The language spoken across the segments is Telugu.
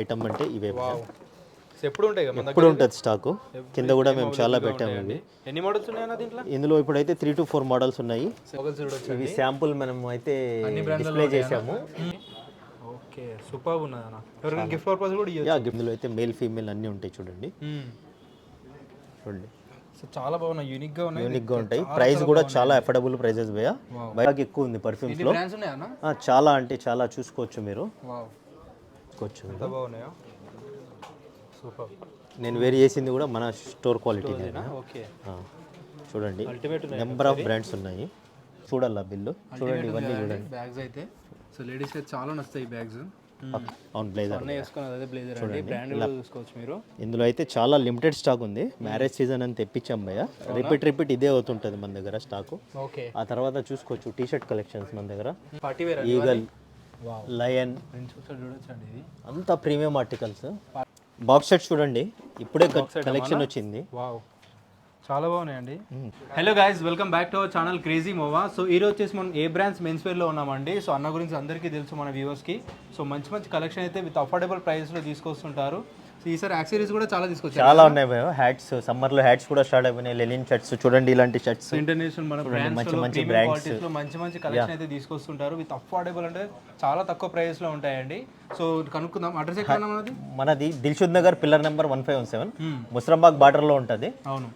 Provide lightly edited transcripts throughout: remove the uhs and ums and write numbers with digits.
ఐటమ్ అంటే ఇవే వావ్. సో ఎప్పుడు ఉంటాయి కదా మన ఎప్పుడు దగ్గర? ఉంటుంది స్టాకు కింద కూడా మేము చాలా పెట్టాము ఇవి ఎన్ని మోడల్స్ ఉన్నాయన్న దీంట్లో? ఇందులో ఇప్పుడైతే 3 to 4 మోడల్స్ ఉన్నాయి. గోగల్స్ చూడొచ్చు. ఇవి శాంపుల్ మనం అయితే డిస్ప్లే చేసాము. ఓకే, సూపర్ ఉన్నది అన్న. ఎవరికైనా గిఫ్ట్ పర్పస్ కూడా ఇవ్వచ్చు. యా ఇందులో అయితే మేల్ ఫీమేల్ అన్నీ ఉంటాయి చూడండి. చూడండి సో చాలా బాగున్నాయి, యూనిక్ గా ఉన్నాయి. యూనిక్ గా ఉంటాయి. ప్రైస్ కూడా చాలా అఫోర్డబుల్ ప్రైజెస్ భయ్యా. బయటకి ఎక్కువ ఉంది పర్ఫ్యూమ్స్ లో. బ్రాండ్స్ ఉన్నాయా అన్న? చాలా అంటే చాలా చూసుకోవచ్చు మీరు. వావ్, చూసుకోవచ్చు ఎంత బాగున్నాయో. సూపర్. నేను వేరు చేసింది కూడా మన స్టోర్ క్వాలిటీ. ఓకే, చూడండి అల్టిమేట్ ఉన్నాయి. నెంబర్ ఆఫ్ బ్రాండ్స్ ఉన్నాయి. చూడాలా బిల్లు చూడండి, ఇవన్నీ చూడండి. బ్యాగ్స్ అయితే సో లేడీస్ అయితే చాలా నచ్చుతాయి ఈ బ్యాగ్స్. అవును బ్లేజర్ అన్నీ వేసుకున్నది అదే బ్లేజర్ అండి. బ్రాండ్ కూడా చూసుకోవచ్చు మీరు. ఇందులో అయితే చాలా లిమిటెడ్ స్టాక్ ఉంది. మ్యారేజ్ సీజన్ అని తెప్పించాం భయ్య. రిపీట్ ఇదే అవుతుంటుంది మన దగ్గర స్టాకు. ఓకే, ఆ తర్వాత చూసుకోవచ్చు టీ షర్ట్ కలెక్షన్స్ మన దగ్గర. పార్టీ వేర్ ఈగల్, లయన్ చూడొచ్చండి. ఇది అంతా ప్రీమియం ఆర్టికల్స్. బాక్స్ షర్ట్ చూడండి, ఇప్పుడే కలెక్షన్ వచ్చింది. వావ్, చాలా బాగున్నాయండి. Hello guys, welcome back to our channel crazy మోవా. So ఈ రోజు వచ్చేసి మనం ఏ బ్రాండ్స్ మెన్స్ వేర్లో ఉన్నామండి. సో అన్న గురించి అందరికీ తెలుసు మన వ్యూవర్స్కి. సో మంచి కలెక్షన్ అయితే విత్ అఫోర్డబుల్ ప్రైస్లో తీసుకొస్తుంటారు. సో ఈసారి యాక్సెసరీస్ కూడా చాలా తీసుకొచ్చారు. చాలా ఉన్నాయి భయ్య. హ్యాట్స్, సమ్మర్ లో హ్యాట్స్ కూడా స్టార్ట్ అయిపోయినాయి. లెనిన్ షర్ట్స్ చూడండి, ఇలాంటి షర్ట్స్ ఇంటర్నేషనల్ మన మంచి బ్రాండ్స్ లో మంచి కలెక్షన్ అయితే తీసుకొస్తుంటారు. విత్ అఫోర్డబుల్ అంటే చాలా తక్కువ ప్రైస్ లో ఉంటాయండి. సో కనుక్కుందాం, అడ్రస్ ఎక్కడ మనది? మనది దిల్షుద్ నగర్ పిల్లర్ నెంబర్ 1517 ముస్రాంబాగ్ బార్డర్ లో ఉంటుంది. అవును,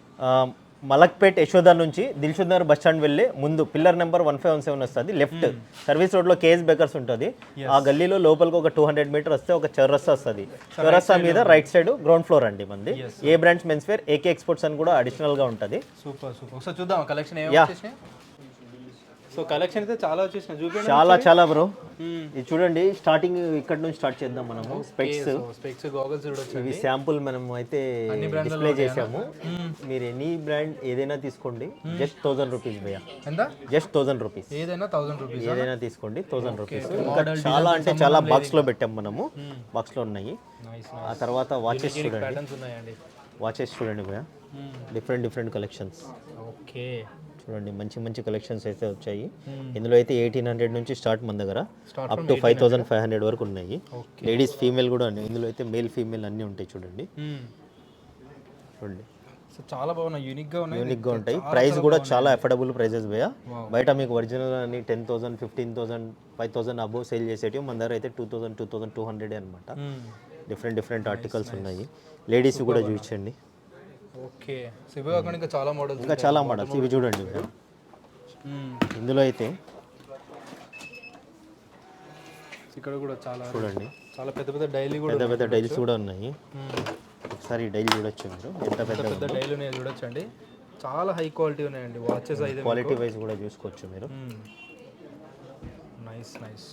మలక్పేట్ యశోద నుంచి దిల్షుద్ నగర్ బస్ స్టాండ్ వెళ్ళి ముందు పిల్లర్ నెంబర్ 1517 వస్తుంది. లెఫ్ట్ సర్వీస్ రోడ్ లో కేఎస్ బేకర్స్ ఉంటుంది. ఆ గల్లీలో లోపలికి ఒక 200 మీటర్ వస్తే ఒక చౌరస్తా వస్తుంది. చౌరస్తా మీద రైట్ సైడ్ గ్రౌండ్ ఫ్లోర్ అండి మంది. A brands men's wear, AK exports అని కూడా అడిషనల్ గా ఉంటుంది. సూపర్. సో చూద్దాం కలెక్షన్ సో కలెక్షన్ అయితే చాలా వచ్చేసినాయి, చూపించండి. చాలా బ్రో. ఇది చూడండి, స్టార్టింగ్ ఇక్కడ నుంచి స్టార్ట్ చేద్దాం మనము. స్పెక్స్, గోగల్స్ చూడొచ్చు. ఇవి శాంపుల్ మనం అయితే డిస్ప్లే చేసాము. మీరు ఎనీ బ్రాండ్ ఏదైనా తీసుకోండి, జస్ట్ 1000 రూపీస్ భయ్యా. ఎంత? Just 1000 rupees. ఏదైనా 1000 రూపీస్. ఏదైనా తీసుకోండి 1000 రూపీస్. ఇంకా చాలా అంటే చాలా బాక్స్ లో పెట్టాం మనము. బాక్స్ లో ఉన్నాయి. ఆ తర్వాత వాచెస్ చూడండి. వాచెస్ చూడండి భయ్యా, డిఫరెంట్ కలెక్షన్స్. ఓకే, చూడండి మంచి కలెక్షన్స్ అయితే వచ్చాయి. ఇందులో అయితే 1800 నుంచి స్టార్ట్ మన దగ్గర అప్ టు 5500 వరకు ఉన్నాయి. లేడీస్ ఫీమేల్ కూడా ఉన్నాయి. ఇందులో అయితే మేల్ ఫీమేల్ అన్నీ ఉంటాయి చూడండి. చాలా బాగున్నాయి, యూనిక్ గా ఉంటాయి. ప్రైస్ కూడా చాలా అఫోర్డబుల్ ప్రైజెస్ భయ్యా. బయట మీకు ఒరిజినల్ అని 10,000, 15,000, 5,000 అబోవ్ సేల్ చేసేటివి మన దగ్గర అయితే 2,000, 2,200 అనమాట. డిఫరెంట్ ఆర్టికల్స్ ఉన్నాయి. లేడీస్ కూడా చూపించండి. ఓకే, ఇవి కాకుండా ఇంకా చాలా మోడల్స్. ఇవి చూడండి. ఇందులో అయితే ఇక్కడ కూడా చూడండి, చాలా పెద్ద డైలీస్ కూడా ఉన్నాయి. ఒకసారి డైలీ చూడొచ్చు మీరు, ఎంత పెద్ద డైలీ ఉన్నాయి చూడొచ్చండి. చాలా హై క్వాలిటీ ఉన్నాయండి వాచెస్ అయితే. క్వాలిటీ వైజ్ కూడా చూసుకోవచ్చు మీరు. నైస్.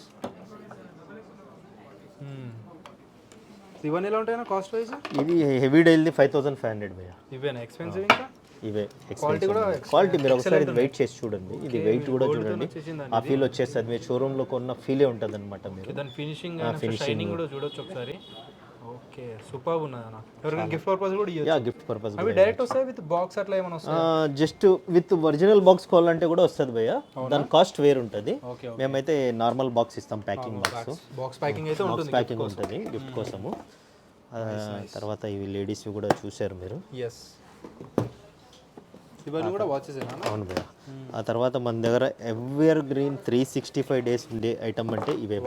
ఇవన్నీ ఎలా ఉంటాయన్నా కాస్ట్ వైజ్? ఇది హెవీ డైలీ 5500 భయ్యా. ఇవేనా ఎక్స్పెన్సివ్? ఇంకా ఇవే క్వాలిటీ మీరు ఒకసారి వెయిట్ చేసి చూడండి. ఇది వెయిట్ కూడా చూడండి, ఆ ఫీల్ వచ్చేస్తుంది. మీరు షోరూమ్ లో కొన్న ఫీలే ఉంటుంది అనమాట. మీరు దాని ఫినిషింగ్ కూడా చూడొచ్చు ఒకసారి. ఓకే, సూపర్ ఉన్నది అన్న. ఎవరికైనా గిఫ్ట్ పర్పస్ కూడా ఇవ్వచ్చు. గిఫ్ట్ పర్పస్ అవి డైరెక్ట్ వస్తాయి విత్ బాక్స్ అట్లా ఏమైనా వస్తాయి? జస్ట్ విత్ ఒరిజినల్ బాక్స్ కావాలంటే కూడా వస్తుంది భయ్యా. దాని కాస్ట్ వేరు ఉంటుంది. మేమైతే నార్మల్ బాక్స్ ఇస్తాం, ప్యాకింగ్ బాక్స్ ప్యాకింగ్ అయితే ఉంటుంది. ప్యాకింగ్ ఉంటుంది గిఫ్ట్ కోసము. తర్వాత ఇవి లేడీస్ కూడా చూసారు మీరు. ఇవన్నీ కూడా వాచెస్. అవును భయ్యా. ఆ తర్వాత మన దగ్గర ఎవర్ గ్రీన్ 365 డేస్ ఉండే ఐటమ్ అంటే ఇవే.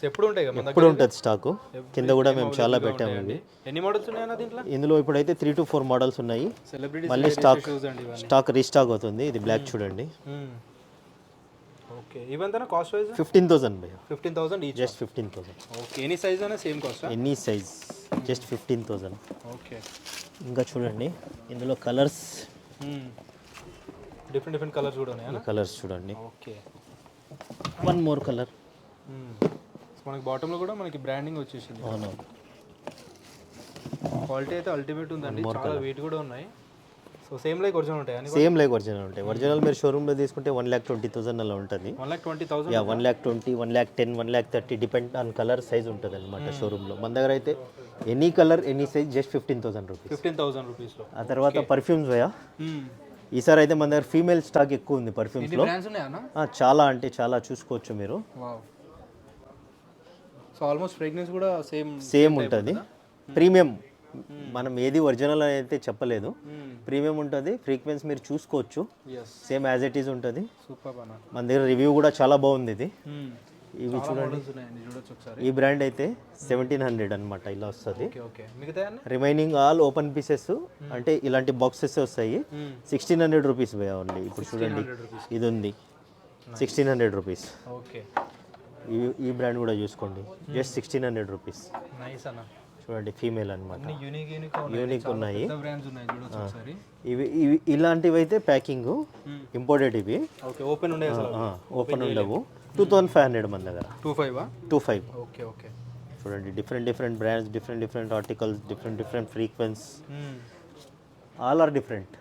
ఎప్పుడు ఉంటాయి కదా, ఎప్పుడు ఉంటుంది స్టాకు కింద కూడా మేము చాలా పెట్టాము ఇవి. ఎన్ని మోడల్స్ ఉన్నాయన్న దీంట్లో? ఇందులో ఇప్పుడైతే 3 to 4 మోడల్స్ ఉన్నాయి. మళ్ళీ స్టాక్ రీస్టాక్ అవుతుంది. ఇది బ్లాక్ చూడండి. ఓకే, ఇవంతా కాస్ట్ వైజ్ 15,000 భయ్యా. 15,000 each. Just 15,000. Okay, any size అయినా same cost? Any size just 15,000. Okay, ఇంకా చూడండి ఇందులో కలర్స్, డిఫరెంట్ కలర్స్ కూడా ఉన్నాయి. కలర్స్ చూడండి. Okay, one more colour. మనకి బాటమ్ లో కూడా మనకి బ్రాండింగ్ వచ్చేసింది. అవును, క్వాలిటీ అయితే అల్టిమేట్ ఉందండి. చాలా వెయిట్ కూడా ఉన్నాయి. సో సేమ్ లైక్ ఒరిజినల్ ఉంటాయి అని? సేమ్ లైక్ ఒరిజినల్ ఉంటాయి. ఒరిజినల్ మీరు షోరూమ్ లో తీసుకుంటే 1,20,000 అలా ఉంటుంది. 1,20,000? 1,20,000, 1,10,000, 1,30,000 డిపెండ్ ఆన్ కలర్ సైజ్ ఉంటుంది అనమాట షోరూమ్ లో. మన దగ్గర అయితే any colour any size just 15,000 rupees. 15,000 rupees లో. ఆ తర్వాత పర్ఫ్యూమ్స్ భయ్యా. ఈసారి అయితే మన దగ్గర ఫీమేల్ స్టాక్ ఎక్కువ ఉంది పర్ఫ్యూమ్స్ లో. చాలా అంటే చాలా చూసుకోవచ్చు మీరు. సో ఆల్మోస్ట్ ఫ్రేగ్రెన్స్ కూడా సేమ్ ఉంటుంది. ప్రీమియం, మనం ఏది ఒరిజినల్ అయితే చెప్పలేదు, ప్రీమియం ఉంటుంది. ఫ్రీక్వెన్సీ మీరు చూసుకోవచ్చు, సేమ్ యాజ్ ఇట్ ఈజ్ ఉంటుంది. సూపర్ అన్న. మన దగ్గర రివ్యూ కూడా చాలా బాగుంది. ఇవి చాలా చూడండి, మోడల్స్ ఉన్నాయండి, చూడొచ్చు ఒకసారి. ఈ బ్రాండ్ అయితే 1700 అనమాట, ఇలా వస్తుంది. Okay okay. మిగతా అన్న రిమైనింగ్ ఆల్ ఓపెన్ పీసెస్, అంటే ఇలాంటి బాక్సెస్ వస్తాయి. 1600 రూపీస్ భయ్యా ఓన్లీ. ఇప్పుడు చూడండి, ఇది ఉంది 1600 రూపీస్. ఓకే. ఈ బ్రాండ్ కూడా చూసుకోండి, జస్ట్ 1600 రూపీస్. నైస్ అన్న. చూడండి, ఫీమేల్ అనమాట, అన్ని యూనిక్ యూనిక్ ఉన్నాయి. పెద్ద బ్రాండ్స్ ఉన్నాయి, చూడొచ్చు ఒకసారి. ఇవి ఇలాంటివి అయితే ప్యాకింగ్ ఇంపోర్టెడ్, ఇవి ఓకే. ఓపెన్ ఉండే అసలు ఓపెన్ ఉండవు. 2500 మన దగ్గర. 25. Okay okay. చూడండి, different brands, different articles, different frequence, all are different.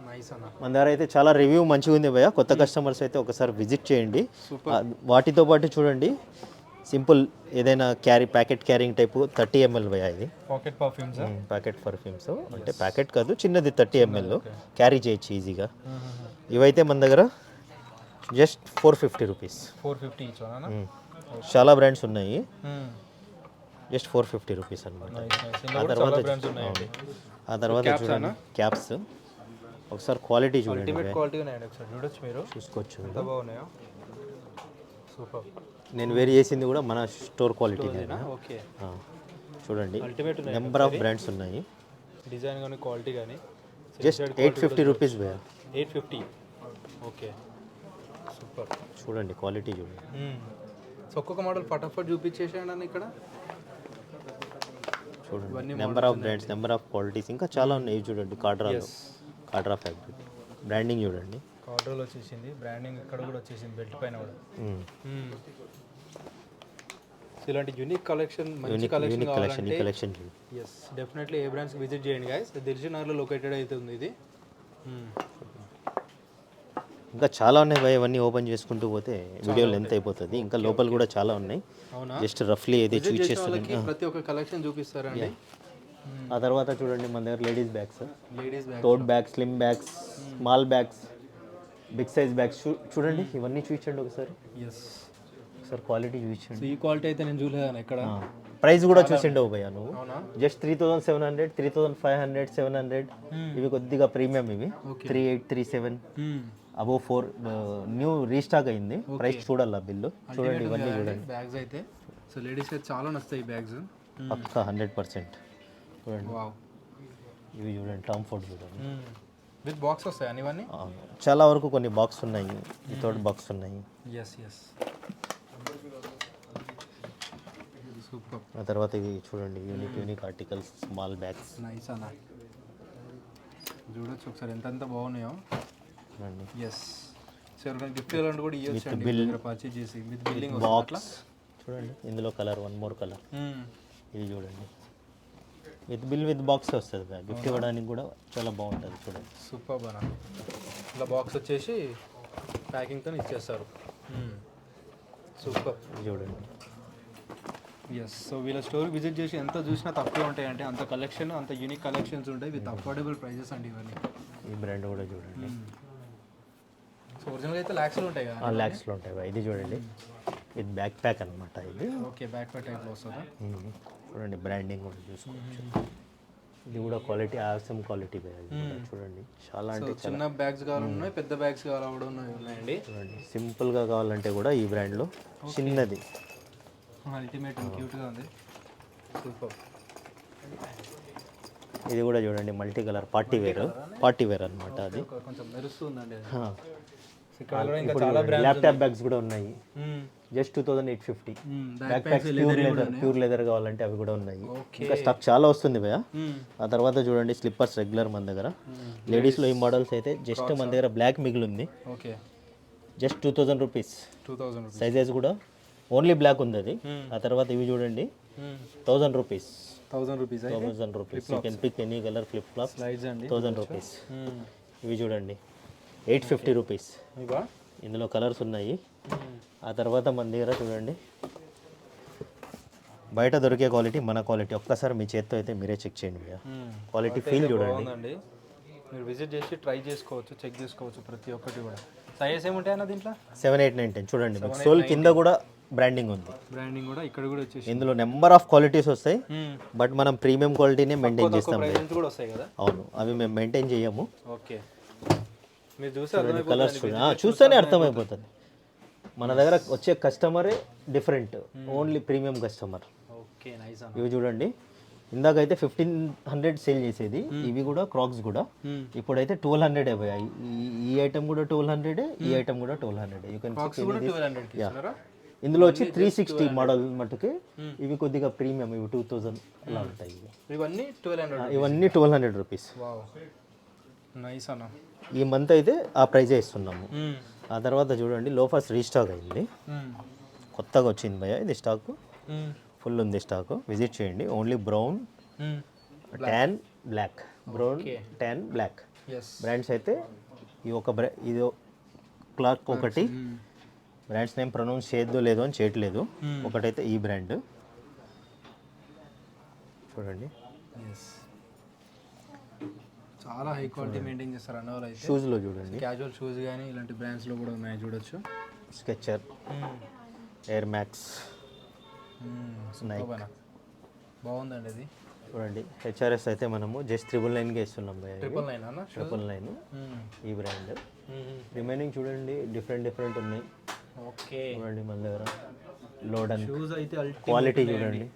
Nice అన్న. మన దగ్గర అయితే చాలా రివ్యూ మంచిగా ఉంది భయ్య. కొత్త కస్టమర్స్ అయితే ఒకసారి విజిట్ చేయండి. వాటితో పాటు చూడండి, సింపుల్ ఏదైనా ప్యాకెట్ క్యారింగ్ టైపు 30 ml భయ్య. ఇది పాకెట్ పర్ఫ్యూమ్స్, ప్యాకెట్ పర్ఫ్యూమ్స్, అంటే ప్యాకెట్ కాదు, చిన్నది 30 ml క్యారీ చేయొచ్చు ఈజీగా. ఇవైతే మన దగ్గర జస్ట్ 450 రూపీస్. 450 ఈచ్ అన్న. చాలా బ్రాండ్స్ ఉన్నాయి, జస్ట్ 450 రూపీస్ అనమాట. ఆ తర్వాత చూడండి క్యాప్స్, ఒకసారి క్వాలిటీ చూడండి, అల్టిమేట్ క్వాలిటీ ఉన్నాయండి, ఒకసారి చూడొచ్చు మీరు, చూసుకోవచ్చు. ఎంత బాగున్నాయో. సూపర్. నేను వేరే చేసింది కూడా మన స్టోర్ క్వాలిటీ. ఓకే. చూడండి, అల్టిమేట్ ఉన్నాయి, నెంబర్ ఆఫ్ బ్రాండ్స్ ఉన్నాయి. డిజైన్ కానీ క్వాలిటీ కానీ. జస్ట్ 850 రూపీస్ భయ్య. 850. ఓకే. సూపర్. చూడండి క్వాలిటీ చూడండి. సో ఒక్కొక్క మోడల్ ఫటాఫట్ చూపించేసేయండి అన్న ఇక్కడ. చూడండి, number of brands, number of qualities, ఇంకా చాలా ఉన్నాయి. ఇవి చూడండి, కాడ్రా ఫ్యాబ్రిక్ బ్రాండింగ్ చూడండి, కార్డ్రోలో వచ్చేసింది బ్రాండింగ్, ఇక్కడ కూడా వచ్చేసింది బెల్ట్ పైన కూడా. సో ఇలాంటి యూనిక్ కలెక్షన్, మంచి కలెక్షన్ కావాలంటే కలెక్షన్ ఎస్ డెఫినెట్లీ ఏ బ్రాండ్స్కి విజిట్ చేయండి గైస్. దిల్షుఖ్నగర్లో లొకేటెడ్ అయితే ఉంది ఇది. ఇంకా చాలా ఉన్నాయి భయ, ఇవన్నీ ఓపెన్ చేసుకుంటూ పోతే వీడియో లెంత్ అయిపోతుంది. ఇంకా లోపల కూడా చాలా ఉన్నాయి. అవునా? జస్ట్ రఫ్లీ అయితే చూపించేస్తాను. ప్రతి ఒక్క కలెక్షన్ చూపిస్తారండి. ఆ తర్వాత చూడండి, మన దగ్గర ladies bags, bag, tote bags, slim bags, small bags, big size bags. చూడండి, ఇవన్నీ చూపించండి ఒకసారి. ఎస్, ఒకసారి క్వాలిటీ చూపించండి. ఈ క్వాలిటీ అయితే నేను చూడలేను ఎక్కడ. ప్రైస్ కూడా చూసిండవు భయ్యా నువ్వు. అవునా? జస్ట్ 3700, 3500, 700. ఇవి కొద్దిగా ప్రీమియం, ఇవి 38, 37, అబోవ్ 4 న్యూ రీస్టాక్ అయింది. ప్రైస్ చూడాలా బిల్లు. చూడండి, ఇవన్నీ చూడండి బ్యాగ్స్ అయితే. సో లేడీస్ అయితే చాలా నచ్చుతాయి ఈ బ్యాగ్స్, పక్కా 100%. చూడండి, వావ్. ఇవి చూడండి, టామ్ ఫోర్డ్ చూడండి, విత్ బాక్స్ వస్తాయి ఇవన్నీ. చాలా వరకు కొన్ని బాక్స్ ఉన్నాయి, వితౌట్ బాక్స్ ఉన్నాయి. Yes yes, super. ఆ తర్వాత ఇవి చూడండి, unique articles, small bags. Nice అన్న, చూడొచ్చు ఒకసారి ఎంత బాగున్నాయో. చూడండి, ఎస్. సో ఎవరికైనా గిఫ్ట్ ఇవ్వాలంటే కూడా ఇవ్వచ్చు అండి, పర్చేజ్ చేసి విత్ బిల్లింగ్ బాక్స్. చూడండి, ఇందులో కలర్, వన్ మోర్ కలర్. ఇది చూడండి, విత్ బిల్ విత్ బాక్స్ వస్తుంది. గిఫ్ట్ ఇవ్వడానికి కూడా చాలా బాగుంటుంది. చూడండి, సూపర్ బనా. ఇలా బాక్స్ వచ్చేసి ప్యాకింగ్తో ఇచ్చేస్తారు. సూపర్. చూడండి. ఎస్. సో వీళ్ళ స్టోర్ విజిట్ చేసి ఎంత చూసినా తక్కువ ఉంటాయి, అంటే అంత కలెక్షన్, అంత యూనిక్ కలెక్షన్స్ ఉంటాయి విత్ అఫోర్డబుల్ ప్రైజెస్ అండి ఇవన్నీ. ఈ బ్రాండ్ కూడా చూడండి, సో ఒరిజినల్ అయితే ల్యాక్స్లో ఉంటాయి కదా. ల్యాక్స్లో ఉంటాయి. ఇది చూడండి, విత్ బ్యాక్ ప్యాక్ అనమాట ఇది. ఓకే, బ్యాక్ ప్యాక్ టైప్లో వస్తుందా? చూడండి, బ్రాండింగ్ కూడా చూసుకోవచ్చు. ఇది కూడా క్వాలిటీ, ఆసమ్ క్వాలిటీ. చూడండి, చాలా అంటే చిన్న బ్యాగ్స్ కావాలన్నాయి, పెద్ద బ్యాగ్స్ కావాలి ఉన్నాయండి. చూడండి, సింపుల్గా కావాలంటే కూడా ఈ బ్రాండ్లో చిన్నది. అల్టిమేట్ అండ్ క్యూట్గా ఉంది. సూపర్. ఇది కూడా చూడండి, మల్టీ కలర్ పార్టీ వేర్ అనమాట. అది కొంచెం మెరుస్తుందండి. ల్యాప్టాప్ బ్యాగ్స్ కూడా ఉన్నాయి, just 2850. Back packs pure leather కావాలంటే అవి కూడా ఉన్నాయి. ఇంకా స్టాక్ చాలా వస్తుంది భయ. ఆ తర్వాత చూడండి, స్లిప్పర్స్ రెగ్యులర్ మన దగ్గర. లేడీస్లో ఈ మోడల్స్ అయితే జస్ట్ మన దగ్గర బ్లాక్ మిగిలి ఉంది. Okay, just 2000 rupees. సైజెస్ కూడా ఓన్లీ బ్లాక్ ఉంది అది. ఆ తర్వాత ఇవి చూడండి, 1000 rupees. 1000 rupees. You can pick any colour flip flop. 1000 rupees. ఇవి చూడండి, 850 రూపీస్. ఇందులో కలర్స్ ఉన్నాయి. ఆ తర్వాత మన దగ్గర చూడండి, బయట దొరికే క్వాలిటీ, మన క్వాలిటీ. ఒక్కసారి మీ చేత్తో అయితే మీరే చెక్ చేయండి భయ్యా. క్వాలిటీ ఫీల్ చూడండి. మీరు విజిట్ చేసి ట్రై చేసుకోవచ్చు, చెక్ చేసుకోవచ్చు ప్రతి ఒక్కటి కూడా. సైజెస్ ఏముంటాయన్న దీంట్లో? 7, 8, 9, 10. చూడండి, మీకు సోల్ కింద కూడా బ్రాండింగ్ ఉంది. బ్రాండింగ్ కూడా ఇక్కడ కూడా వచ్చేసి ఇందులో నెంబర్ ఆఫ్ క్వాలిటీస్ వస్తాయి, బట్ మనం ప్రీమియం క్వాలిటీనే మెయింటైన్ చేస్తాం. ప్రైస్ కూడా వస్తాయి కదా. అవును, అవి మేము మెయింటైన్ చేయము. ఓకే, మీరు చూసారు కలర్స్ చూస్తేనే అర్థమైపోతుంది. మన దగ్గర వచ్చే కస్టమరే different, only premium customer. Okay, nice. ఇవి చూడండి, ఇందాకైతే 1500 సేల్ చేసేది, ఇవి కూడా క్రాక్స్ కూడా ఇప్పుడైతే 1200 అయిపోయాయి. ఈ ఐటమ్ కూడా 1200, ఈ ఐటమ్ కూడా 1200. యూ కెన్ ఇందులో వచ్చి 360 మోడల్ మట్టుకి ఇవి కొద్దిగా ప్రీమియం, ఇవి 2000 అలా ఉంటాయి. ఇవన్నీ 1200. ఇవన్నీ 1200 రూపీస్. నైస్ అన్న. ఈ మంత్ అయితే ఆ ప్రైజే ఇస్తున్నాము. ఆ తర్వాత చూడండి లోఫర్స్ రీస్టాక్ అయింది, కొత్తగా వచ్చింది భయ్య. ఇది స్టాక్ ఫుల్ ఉంది, స్టాక్ విజిట్ చేయండి. Only brown, tan, black, brown, tan, black brands అయితే ఈ ఒక ఇది క్లాక్ ఒకటి, బ్రాండ్స్ నేమ్ ప్రొనౌన్స్ చేయొద్దో లేదో అని చేయట్లేదు. ఒకటైతే ఈ బ్రాండ్ చూడండి, చాలా హై క్వాలిటీ మెయింటైన్ చేస్తారు అన్న వాళ్ళు. అయితే షూస్లో చూడండి, క్యాజువల్ షూస్ కానీ ఇలాంటి బ్రాండ్స్లో కూడా ఉన్నాయి, చూడొచ్చు. స్కెచర్, ఎయిర్ మ్యాక్స్, బాగుందండి అది. చూడండి హెచ్ఆర్ఎస్ అయితే మనము జస్ట్ 999కి ఇస్తున్నాం. 999 ఈ బ్రాండ్. రిమైనింగ్ చూడండి డిఫరెంట్ ఉన్నాయి. ఓకే, చూడండి మన దగ్గర లోడ్ అండ్ షూస్ అయితే క్వాలిటీ చూడండి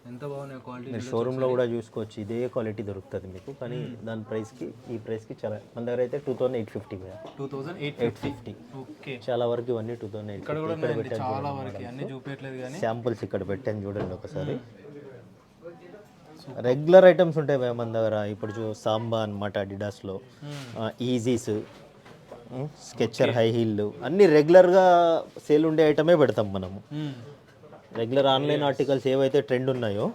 ఎంత బాగున్నాయి క్వాలిటీ. మీరు షోరూంలో కూడా చూసుకోవచ్చు, ఇదే క్వాలిటీ దొరుకుతుంది మీకు. కానీ దాని ప్రైస్కి ఈ ప్రైస్కి చాలా, మన దగ్గర అయితే 2850. 2850. ఓకే, చాలా వరకు ఇవన్నీ 2850. ఇక్కడ కూడా చాలా వరకు అన్ని చూపించట్లేదు కానీ శాంపుల్స్ ఇక్కడ పెట్టాను చూడండి ఒకసారి. రెగ్యులర్ ఐటమ్స్ ఉంటాయి భయ మన దగ్గర. ఇప్పుడు సాంబా అనమాట, అడిడాస్లో ఈజీస్, స్కెచర్ హై హీల్ అన్నీ రెగ్యులర్గా సేల్ ఉండే ఐటమే పెడతాం మనము. రెగ్యులర్ ఆన్లైన్ ఆర్టికల్స్ ఏవైతే ట్రెండ్ ఉన్నాయో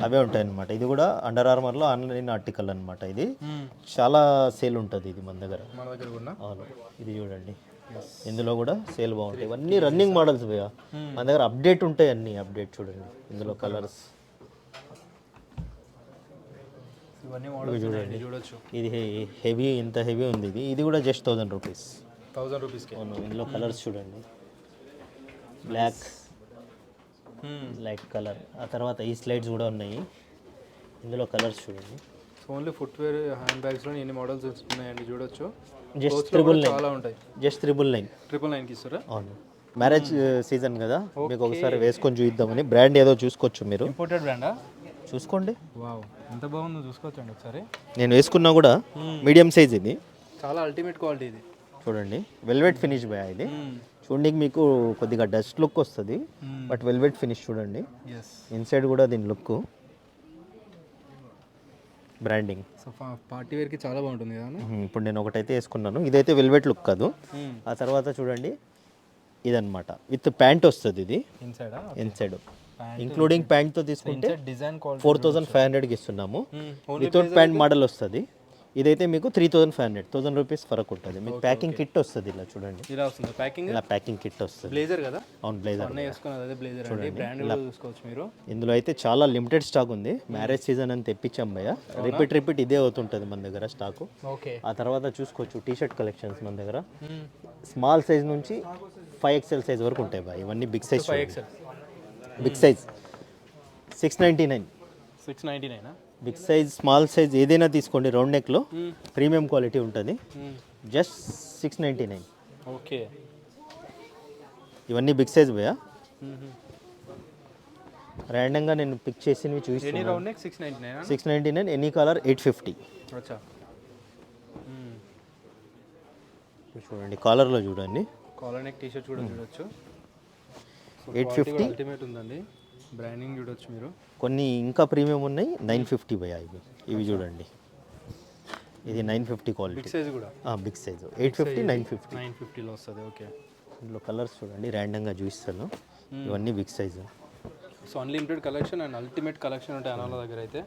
అవే ఉంటాయి అనమాట. ఇది కూడా అండర్ ఆర్మర్లో ఆన్లైన్ ఆర్టికల్ అనమాట. ఇది చాలా సేల్ ఉంటుంది ఇది మన దగ్గర. అవును, ఇది చూడండి, ఇందులో కూడా సేల్ బాగుంటాయి. ఇవన్నీ రన్నింగ్ మోడల్స్ భయ మన దగ్గర, అప్డేట్ ఉంటాయి అన్ని. అప్డేట్ చూడండి, ఇందులో కలర్స్ చూడండి. ఇది హెవీ, ఇంత హెవీ ఉంది ఇది. ఇది కూడా జస్ట్ 1000 రూపీస్. 1000 రూపీస్కి. అవును, ఇందులో కలర్స్ చూడండి, బ్లాక్, లైట్ కలర్. ఆ తర్వాత ఈ స్లైడ్స్ కూడా ఉన్నాయి, ఇందులో కలర్స్ చూడండి. ఓన్లీ ఫుట్వేర్ హ్యాండ్ బ్యాగ్స్లో ఎన్ని మోడల్స్ ఉన్నాయండి, చూడొచ్చు. జస్ట్ 999. చాలా ఉంటాయి. జస్ట్ 999. 999కి ఇస్తారా? అవును, మ్యారేజ్ సీజన్ కదా, మీకు ఒకసారి వేసుకొని చూద్దామని. బ్రాండ్ ఏదో చూసుకోవచ్చు మీరు. ఇంపోర్టెడ్ బ్రాండా? చూసుకోండి. వావ్, ఎంత బాగుందో చూసుకోవచ్చండి ఒకసారి. నేను వేసుకున్నా కూడా మీడియం సైజ్ ఇది. చాలా అల్టిమేట్ క్వాలిటీ ఇది. చూడండి, వెల్వెట్ ఫినిష్ భయ ఇది. చూడండి మీకు కొద్దిగా డస్ట్ లుక్ వస్తుంది, బట్ వెల్వెట్ ఫినిష్ చూడండి. ఇన్సైడ్ కూడా దీని లుక్, బ్రాండింగ్. సో పార్టీ వేర్కి చాలా బాగుంటుంది కదా. ఇప్పుడు నేను ఒకటైతే వేసుకున్నాను, ఇదైతే వెల్వెట్ లుక్ కాదు. ఆ తర్వాత చూడండి ఇదన్నమాట, విత్ ప్యాంట్ వస్తుంది ఇది. ఇన్సైడ్ ఇంక్లూడింగ్ ప్యాంట్తో తీసుకుంటే 4500కి ఇస్తున్నాము. వితౌట్ ప్యాంట్ మోడల్ వస్తుంది. ఇదైతే మీకు 3500, 1000 రూపీస్ ఫరక్ ఉంటుంది. మీకు ప్యాకింగ్ కిట్ వస్తుంది, ఇలా చూడండి. ఇలా వస్తుంది ప్యాకింగ్, ఇలా ప్యాకింగ్ కిట్ వస్తుంది. బ్లేజర్ కదా? అవును, బ్లేజర్. బ్లేజర్ అండి, బ్రాండ్ కూడా చూసుకోవచ్చు మీరు. ఇందులో అయితే చాలా లిమిటెడ్ స్టాక్ ఉంది. మ్యారేజ్ సీజన్ అని తెప్పించాం భయ్య. రిపీట్ ఇదే అవుతుంటుంది మన దగ్గర స్టాకు. ఓకే, ఆ తర్వాత చూసుకోవచ్చు టీ-షర్ట్ కలెక్షన్స్ మన దగ్గర. స్మాల్ సైజ్ నుంచి 5XL సైజ్ వరకు ఉంటాయి భయ్య. ఇవన్నీ big size. 5XL big size 699. 699. Big size, small size ఏదైనా తీసుకోండి. రౌండ్ నెక్లో ప్రీమియం క్వాలిటీ ఉంటుంది. జస్ట్ 699. ఓకే, ఇవన్నీ బిగ్ సైజ్ భయ్య. ర్యాండంగా నేను పిక్ చేసినవి చూపిస్తాను. 699, ఎనీ కలర్ 850. చూడండి, కాలర్లో చూడండి, కాలర్ నెక్ టీ షర్ట్ కూడా చూడొచ్చు. 850 అల్టిమేట్ ఉందండి. బ్రాండింగ్ చూడొచ్చు మీరు. కొన్ని ఇంకా ప్రీమియం ఉన్నాయి, 950 భయ్య. ఇవి చూడండి, ఇది 950 క్వాలిటీ. బిగ్ సైజ్ కూడా. Big size 850, 950. 950లో వస్తుంది. ఓకే, ఇందులో కలర్స్ చూడండి, ర్యాండంగా చూపిస్తాను. ఇవన్నీ big size. So unlimited collection and ultimate collection ఉంటాయి అనాల దగ్గర అయితే.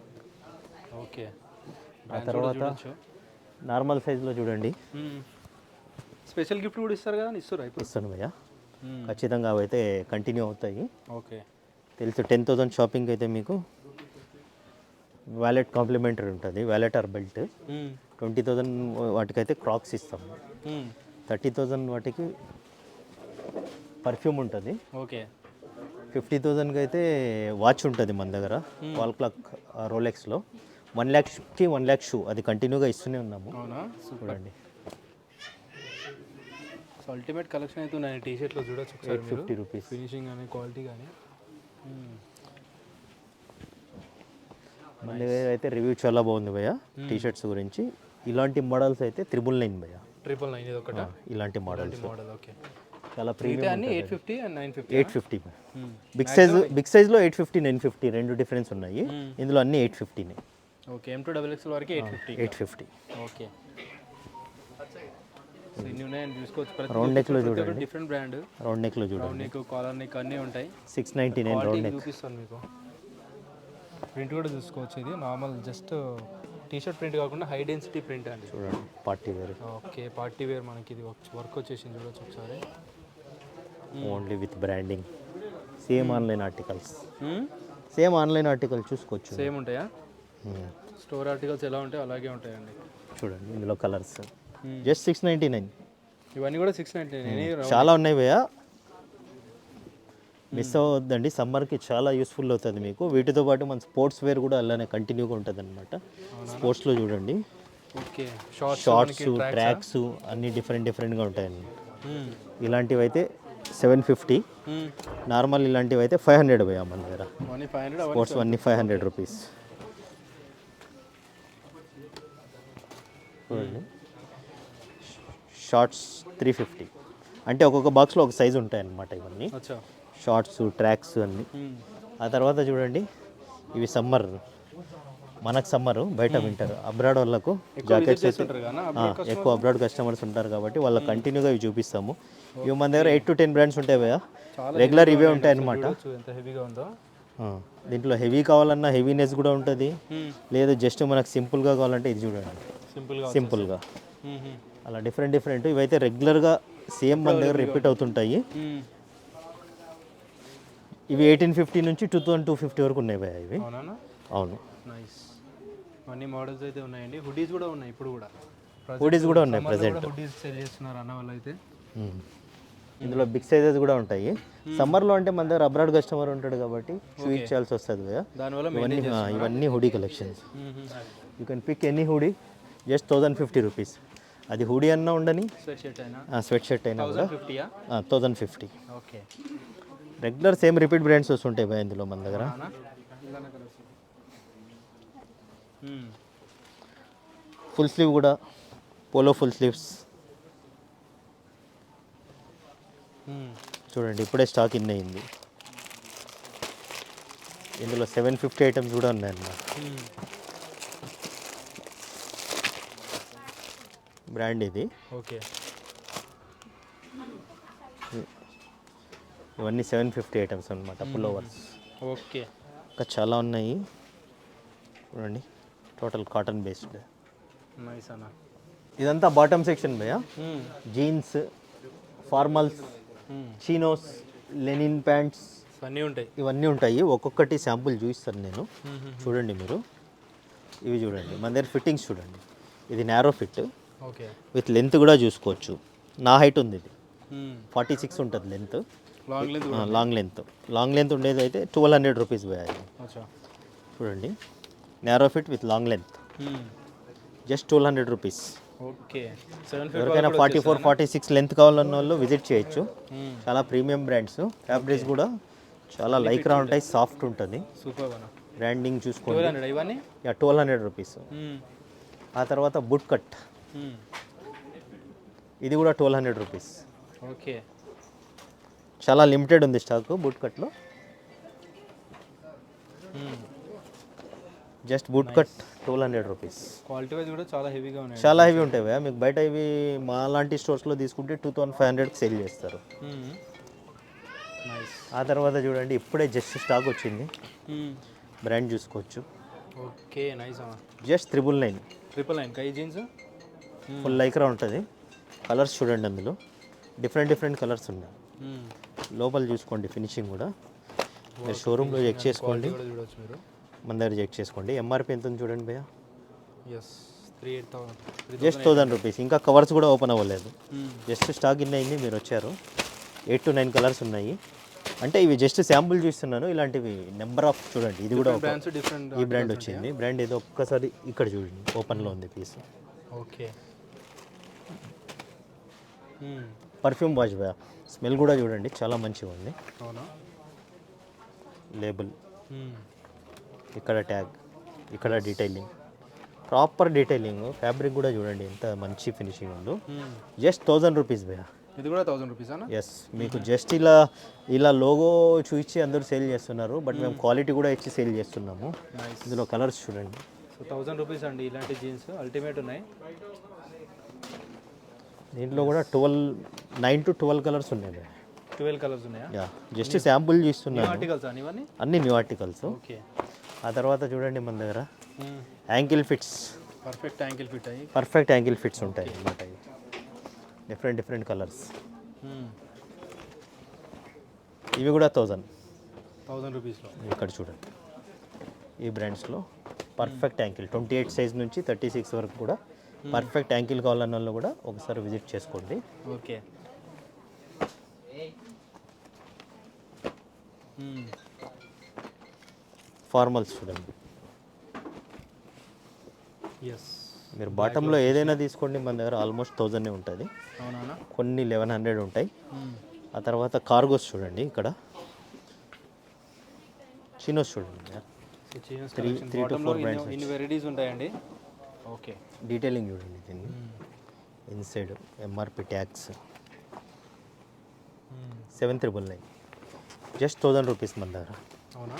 ఓకే, ఆ తర్వాత నార్మల్ సైజ్లో చూడండి, స్పెషల్ గిఫ్ట్ కూడా ఇస్తారు కదా, ఇస్తాను భయ్య. ఖచ్చితంగా అవి అయితే కంటిన్యూ అవుతాయి. ఓకే, తెలుసు. 10,000 షాపింగ్ అయితే మీకు వ్యాలెట్ కాంప్లిమెంటరీ ఉంటుంది, వ్యాలెట్ ఆర్ బెల్ట్. 20,000 వాటికైతే క్రాక్స్ ఇస్తాము. 30,000 వాటికి పర్ఫ్యూమ్ ఉంటుంది. ఓకే, 50,000కి అయితే వాచ్ ఉంటుంది మన దగ్గర వాల్ క్లాక్ రోలెక్స్లో. 1,00,000కి 1,00,000 షూ అది కంటిన్యూగా ఇస్తూనే ఉన్నాము. అవునా? చూడండి సో అల్టిమేట్ కలెక్షన్ అయితే ఉన్నాయి. టీ షర్ట్లో చూడొచ్చు ఒకసారి మీరు. 50 రూపీస్. ఫినిషింగ్ కానీ క్వాలిటీ కానీ. మన దగ్గర అయితే రివ్యూ చాలా బాగుంది భయ్య టీ షర్ట్స్ గురించి. ఇలాంటి మోడల్స్ అయితే 999 భయ్య. 999 ఇది ఒకట. ఇలాంటి మోడల్స్ మోడల్ ఓకే. చాలా ప్రీమియం. అన్ని 850 అండ్ 950. 850 బిగ్ సైజ్లో 850 950 రెండు డిఫరెన్స్ ఉన్నాయి. ఇందులో అన్ని 850నే. ఓకే. M2 XXL వరకు 850. 850. ఓకే. సో ఇన్ని ఉన్నాయని చూసుకోవచ్చు. రౌండ్ నెక్లో చూడండి, డిఫరెంట్ బ్రాండ్. రౌండ్ నెక్లో చూడండి, రౌండ్ నెక్, కాలర్ నెక్ అన్నీ ఉంటాయి. 699 రౌండ్ నెక్. చూపిస్తాను మీకు. ప్రింట్ కూడా చూసుకోవచ్చు. ఇది normal just T shirt print కాకుండా హై డెన్సిటీ ప్రింట్ అండి. చూడండి party wear. Okay. Party wear మనకి ఇది వర్క్ వచ్చేసింది చూడొచ్చు ఒకసారి. Only with branding. Same online articles, same online article చూసుకోవచ్చు. సేమ్ ఉంటాయా? స్టోర్ ఆర్టికల్స్ ఎలా ఉంటాయో అలాగే ఉంటాయండి. చూడండి ఇందులో కలర్స్ జస్ట్ 699. ఇవన్నీ కూడా 699. చాలా ఉన్నాయి భయ్య, మిస్ అవ్వద్దండి. సమ్మర్కి చాలా యూస్ఫుల్ అవుతుంది మీకు. వీటితో పాటు మన స్పోర్ట్స్ వేర్ కూడా అలానే కంటిన్యూగా ఉంటుంది అనమాట. స్పోర్ట్స్లో చూడండి ఓకే. షార్ట్స్, ట్రాక్స్ అన్నీ డిఫరెంట్గా ఉంటాయండి. ఇలాంటివి అయితే 750. నార్మల్ ఇలాంటివి అయితే 500 భయ్య మన దగ్గర. స్పోర్ట్స్ అన్నీ 500 రూపీస్. చూడండి షార్ట్స్ 350. అంటే ఒక్కొక్క బాక్స్లో ఒక సైజు ఉంటాయి అన్నమాట ఇవన్నీ. షార్ట్స్, ట్రాక్స్ అన్నీ. ఆ తర్వాత చూడండి ఇవి సమ్మర్, మనకు సమ్మరు, బయట వింటర్. అబ్రాడ్ వాళ్ళకు జాకెట్స్ అయితే ఎక్కువ అబ్రాడ్ కస్టమర్స్ ఉంటారు కాబట్టి వాళ్ళకి కంటిన్యూగా ఇవి చూపిస్తాము. ఇవి మన దగ్గర 8 to 10 బ్రాండ్స్ ఉంటాయి భయ్య. రెగ్యులర్ ఇవే ఉంటాయి అన్నమాట. దీంట్లో హెవీ కావాలన్నా హెవీనెస్ కూడా ఉంటుంది, లేదు జస్ట్ మనకు సింపుల్గా కావాలంటే ఇది చూడండి సింపుల్గా. అలా డిఫరెంట్ ఇవైతే రెగ్యులర్గా సేమ్ మన దగ్గర రిపీట్ అవుతుంటాయి. ఇవి 1850 నుంచి 2250 వరకు ఉన్నాయి భయ్య ఇవి. అవును. అన్ని మోడల్స్ అయితే ఉన్నాయండి. హుడీస్ కూడా ఉన్నాయి ఇప్పుడు కూడా. హుడీస్ కూడా ఉన్నాయి ప్రెసెంట్. హుడీస్ సేల్ చేస్తున్నారు అన్న వాళ్ళు అయితే. ఇందులో బిగ్ సైజెస్ కూడా ఉంటాయి. సమ్మర్లో అంటే మన దగ్గర అబ్రాడ్ కస్టమర్ ఉంటాడు కాబట్టి షూ ఇచ్చేయాల్సి వస్తుంది భయ్య. దానివల్ల ఇవన్నీ hoodie collections. You can pick any hoodie just 1050 rupees. అది హుడీ అన్నా ఉండని, స్వెట్ షర్ట్ అయినా కూడా 1050. Okay. Regular same repeat brands వస్తుంటాయి భయ్య ఇందులో మన దగ్గర. ఫుల్ స్లీవ్ కూడా, పోలో ఫుల్ స్లీవ్స్ చూడండి ఇప్పుడే స్టాక్ ఇన్ అయింది. ఇందులో 750 ఐటమ్స్ కూడా ఉన్నాయన్నమాట. బ్రాండ్ ఇది. ఓకే. ఇవన్నీ 750 ఐటమ్స్ అనమాట, పుల్లోవర్స్. ఓకే. ఇంకా చాలా ఉన్నాయి చూడండి, టోటల్ కాటన్ బేస్డ్. నైస్ అన్న. ఇదంతా బాటమ్ సెక్షన్ భయ్య. Jeans, formals, chinos, linen pants అన్నీ ఉంటాయి. ఇవన్నీ ఉంటాయి. ఒక్కొక్కటి శాంపుల్ చూపిస్తాను నేను. చూడండి మీరు, ఇవి చూడండి మన దగ్గర ఫిట్టింగ్స్ చూడండి. ఇది narrow fit, okay, with length కూడా చూసుకోవచ్చు. నా హైట్ ఉంది, ఇది 46 ఉంటుంది లెంత్. లాంగ్ లెంత్ ఉండేది అయితే 1200 రూపీస్ పోయాయి. చూడండి narrow fit with long length just 1200 rupees. Okay. ఎవరికైనా 44, 46 లెంత్ కావాలన్న వాళ్ళు విజిట్ చేయొచ్చు. చాలా ప్రీమియం బ్రాండ్స్. ఫ్యాబ్రిక్స్ కూడా చాలా లైక్రా ఉంటాయి, సాఫ్ట్ ఉంటుంది. బ్రాండింగ్ చూసుకోండి. 1200 రూపీస్. ఆ తర్వాత బుట్ కట్, ఇది కూడా 1200 రూపీస్. ఓకే. చాలా లిమిటెడ్ ఉంది స్టాక్ బూట్ కట్లో. Just boot cut 1200 rupees. Quality wise కూడా చాలా హెవీగా ఉన్నాయి. చాలా హెవీ ఉంటాయి భయ్యా. మీకు బయట ఇవి మా లాంటి స్టోర్స్లో తీసుకుంటే 2500కి సేల్ చేస్తారు. ఆ తర్వాత చూడండి ఇప్పుడే జస్ట్ స్టాక్ వచ్చింది, బ్రాండ్ చూసుకోవచ్చు. Okay, nice. జస్ట్ 999 కై జీన్స్ ఫుల్ లైక్రా ఉంటుంది. కలర్స్ చూడండి, అందులో డిఫరెంట్ కలర్స్ ఉన్నాయి. లోపల చూసుకోండి, ఫినిషింగ్ కూడా మీరు షోరూంలో చెక్ చేసుకోండి, మన దగ్గర చెక్ చేసుకోండి. ఎంఆర్పి ఎంత ఉంది చూడండి భయ్యా. Just 1000 rupees. ఇంకా కవర్స్ కూడా ఓపెన్ అవ్వలేదు, జస్ట్ స్టాక్ ఇన్ అయింది. మీరు వచ్చారు. 8 to 9 కలర్స్ ఉన్నాయి. అంటే ఇవి జస్ట్ శాంపుల్ చూస్తున్నాను, ఇలాంటివి నెంబర్ ఆఫ్ చూడండి. ఇది కూడా బ్రాండ్స్ డిఫరెంట్. ఈ బ్రాండ్ వచ్చింది. బ్రాండ్ ఏదో ఒక్కసారి ఇక్కడ చూడండి, ఓపెన్లో ఉంది పీస్. ఓకే. పర్ఫ్యూమ్ వాష్ భయ, స్మెల్ కూడా చూడండి చాలా మంచిగా ఉంది. అవునా. లేబుల్, ఇక్కడ ట్యాగ్, ఇక్కడ డీటెయిలింగ్, ప్రాపర్ డీటెయిలింగ్. ఫ్యాబ్రిక్ కూడా చూడండి ఎంత మంచి ఫినిషింగ్ ఉందో. జస్ట్ 1000 రూపీస్ భయ. ఇది కూడా 1000 రూపీస్ అన్న. ఎస్, మీకు జస్ట్ ఇలా లోగో చూపించి అందరూ సేల్ చేస్తున్నారు, బట్ మేము క్వాలిటీ కూడా ఇచ్చి సేల్ చేస్తున్నాము. ఇందులో కలర్స్ చూడండి. సో 1000 రూపీస్ అండి ఇలాంటి జీన్స్ అల్టిమేట్ ఉన్నాయి. దీంట్లో కూడా 9 to 12 కలర్స్ ఉన్నాయి. 12 కలర్స్ ఉన్నాయా? యా, జస్ట్ శాంపుల్ చూస్తున్నాను. ఆర్టికల్స్ అని ఇవన్నీ అన్ని న్యూ ఆర్టికల్స్. ఓకే. ఆ తర్వాత చూడండి మన దగ్గర ankle fits, perfect ankle fit అయ్యి పర్ఫెక్ట్ యాంకిల్ ఫిట్స్ ఉంటాయి అన్నమాట. Different colours. ఇవి కూడా 1000 రూపీస్లో. ఇక్కడ చూడండి ఈ బ్రాండ్స్లో పర్ఫెక్ట్ యాంకిల్ 28 సైజ్ నుంచి 36 వరకు కూడా పర్ఫెక్ట్ యాంకిల్ కావాలన్న వాళ్ళు కూడా ఒకసారి విజిట్ చేసుకోండి. ఓకే. ఫార్మల్స్ చూడండి. ఎస్, మీరు బాటంలో ఏదైనా తీసుకోండి, మన దగ్గర ఆల్మోస్ట్ 1000 ఉంటుంది. అవునా. కొన్ని 1100 ఉంటాయి. ఆ తర్వాత కార్గోస్ చూడండి, ఇక్కడ చినోస్ చూడండి. 3 to 4 బ్రాండ్స్. ఇన్ని వెరైటీస్ ఉంటాయండి. ఓకే. డీటెయిలింగ్ చూడండి దీన్ని. Inside MRP tax 7999, just 1000 rupees మన దగ్గర. అవునా.